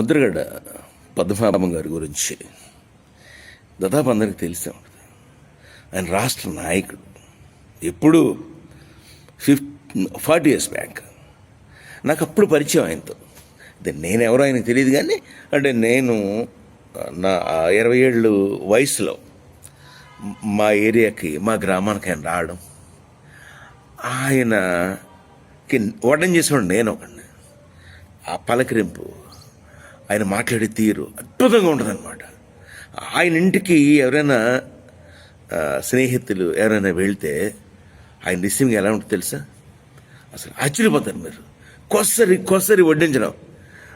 ముద్రగడ పద్మనాభం గారి గురించి దాదాపు అందరికీ తెలిసే ఉంటుంది. ఆయన రాష్ట్ర నాయకుడు. ఎప్పుడు 40 years బ్యాక్ నాకు అప్పుడు పరిచయం ఆయనతో. నేను ఎవరో ఆయనకు తెలియదు, కానీ అంటే నేను నా 20 ఏళ్ళు వయసులో మా ఏరియాకి, మా గ్రామానికి ఆయన రావడం, ఆయనకి వడ్డం చేసేవాడు నేను ఒకడిని. ఆ పలకరింపు, ఆయన మాట్లాడే తీరు అద్భుతంగా ఉంటుందన్నమాట. ఆయన ఇంటికి ఎవరైనా స్నేహితులు ఎవరైనా వెళ్తే ఆయన రిసీవింగ్ ఎలా ఉంటుంది తెలుసా? అసలు ఆశ్చర్యపోతారు మీరు. కొసరి వడ్డించడం,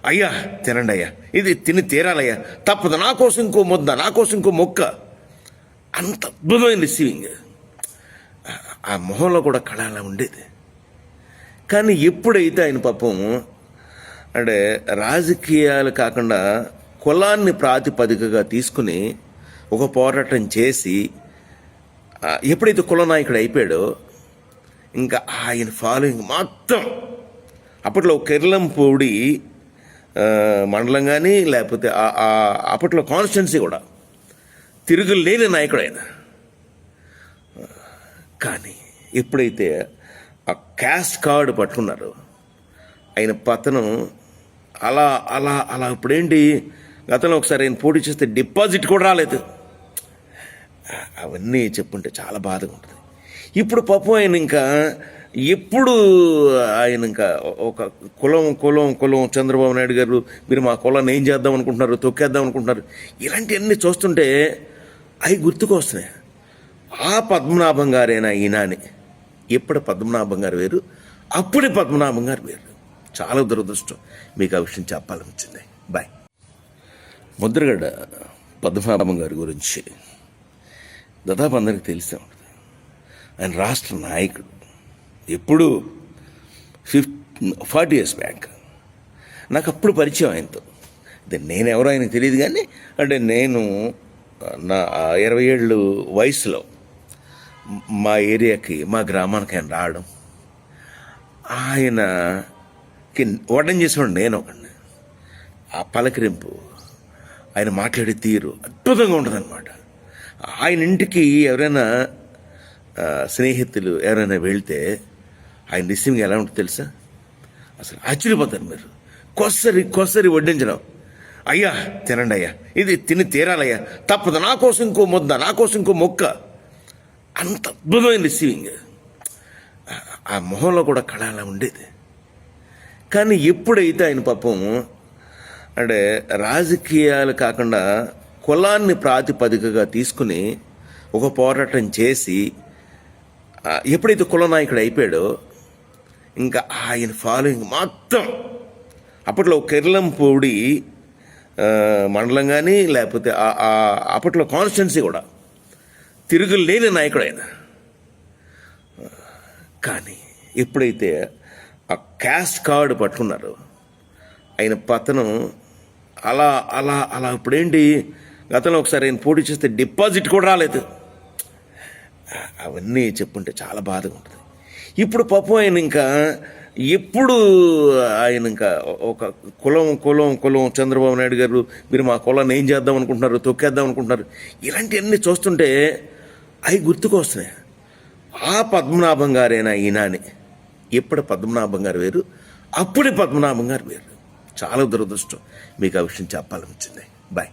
అయ్యా తినండి అయ్యా, ఇది తిని తీరాలయ్యా, తప్పదు, నా కోసం ఇంకో ముద్ద, నా కోసం ఇంకో మొక్క. అంత అద్భుతమైన రిసీవింగ్. ఆ మొహంలో కూడా కళ అలా ఉండేది. కానీ ఎప్పుడైతే ఆయన పాపం అంటే రాజకీయాలు కాకుండా కులాన్ని ప్రాతిపదికగా తీసుకుని ఒక పోరాటం చేసి ఎప్పుడైతే కుల నాయకుడు అయిపోయాడో, ఇంకా ఆయన ఫాలోయింగ్ మొత్తం అప్పట్లో కిర్లంపూడి మండలం కానీ, లేకపోతే అప్పట్లో కాన్స్టిట్యున్సీ కూడా తిరుగులేని నాయకుడు ఆయన. కానీ ఎప్పుడైతే ఆ క్యాస్ట్ కార్డు పట్టుకున్నారో ఆయన పతనం అలా అలా అలా. ఇప్పుడేంటి, గతంలో ఒకసారి ఆయన పోటీ చేస్తే డిపాజిట్ కూడా రాలేదు. అవన్నీ చెప్పుంటే చాలా బాధగా ఉంటుంది. ఇప్పుడు పాపం ఆయన ఇంకా ఎప్పుడు ఆయన ఇంకా ఒక కులం చంద్రబాబు నాయుడు గారు, మీరు మా కులాన్ని ఏం చేద్దాం అనుకుంటున్నారు, తొక్కేద్దాం అనుకుంటున్నారు, ఇలాంటివన్నీ చూస్తుంటే అవి గుర్తుకు వస్తున్నాయి. ఆ పద్మనాభం గారేనా ఈయన అని. ఎప్పుడు పద్మనాభం గారు వేరు, అప్పుడే పద్మనాభం గారు వేరు. చాలా దురదృష్టం. మీకు ఆ విషయం చెప్పాలనిపించింది. బాయ్. ముద్రగడ పద్మనాభం గారి గురించి దాదాపు అందరికీ తెలిసే ఉంటుంది. ఆయన రాష్ట్ర నాయకుడు. ఎప్పుడు 40 years బ్యాక్ నాకు అప్పుడు పరిచయం ఆయనతో. నేను ఎవరో ఆయనకు తెలియదు, కానీ అంటే నేను నా 20 ఏళ్ళు వయసులో మా ఏరియాకి, మా గ్రామానికి ఆయన రావడం, ఆయనకి వడ్డం చేసేవాడు నేను ఒకడిని. ఆ పలకరింపు, ఆయన మాట్లాడే తీరు అద్భుతంగా ఉంటుందన్నమాట. ఆయన ఇంటికి ఎవరైనా స్నేహితులు ఎవరైనా వెళ్తే ఆయన రిసీవింగ్ ఎలా ఉంటుంది తెలుసా? అసలు ఆశ్చర్యపోతారు మీరు. కొసరి వడ్డించడం, అయ్యా తినండి అయ్యా, ఇది తిని తీరాలయ్యా, తప్పదు, నా కోసం ఇంకో ముద్ద, నా కోసం ఇంకో మొక్క. అంత అద్భుతమైన రిసీవింగ్. ఆ మొహంలో కూడా కళ అలా ఉండేది. కానీ ఎప్పుడైతే ఆయన పాపం అంటే రాజకీయాలు కాకుండా కులాన్ని ప్రాతిపదికగా తీసుకుని ఒక పోరాటం చేసి ఎప్పుడైతే కుల నాయకుడు అయిపోయాడో, ఇంకా ఆయన ఫాలోయింగ్ మొత్తం అప్పట్లో కిర్లంపూడి మండలం కానీ, లేకపోతే అప్పట్లో కాన్స్టిట్యున్సీ కూడా తిరుగులేని నాయకుడు ఆయన. కానీ ఎప్పుడైతే ఆ క్యాస్ట్ కార్డు పట్టుకున్నారో ఆయన పతనం అలా అలా అలా. ఇప్పుడేంటి, గతంలో ఒకసారి ఆయన పోటీ చేస్తే డిపాజిట్ కూడా రాలేదు. అవన్నీ చెప్పుంటే చాలా బాధగా ఉంటుంది. ఇప్పుడు పాపం ఆయన ఇంకా ఎప్పుడు ఆయన ఇంకా ఒక కులం చంద్రబాబు నాయుడు గారు, మీరు మా కులాన్ని ఏం చేద్దాం అనుకుంటున్నారు, తొక్కేద్దాం అనుకుంటున్నారు, ఇలాంటివన్నీ చూస్తుంటే అవి గుర్తుకు వస్తున్నాయి. ఆ పద్మనాభం గారేనా ఈయన అని. ఎప్పుడు పద్మనాభం గారు వేరు, అప్పుడే పద్మనాభం గారు వేరు. చాలా దురదృష్టం. మీకు ఆ విషయం చెప్పాలనిపించింది. బాయ్.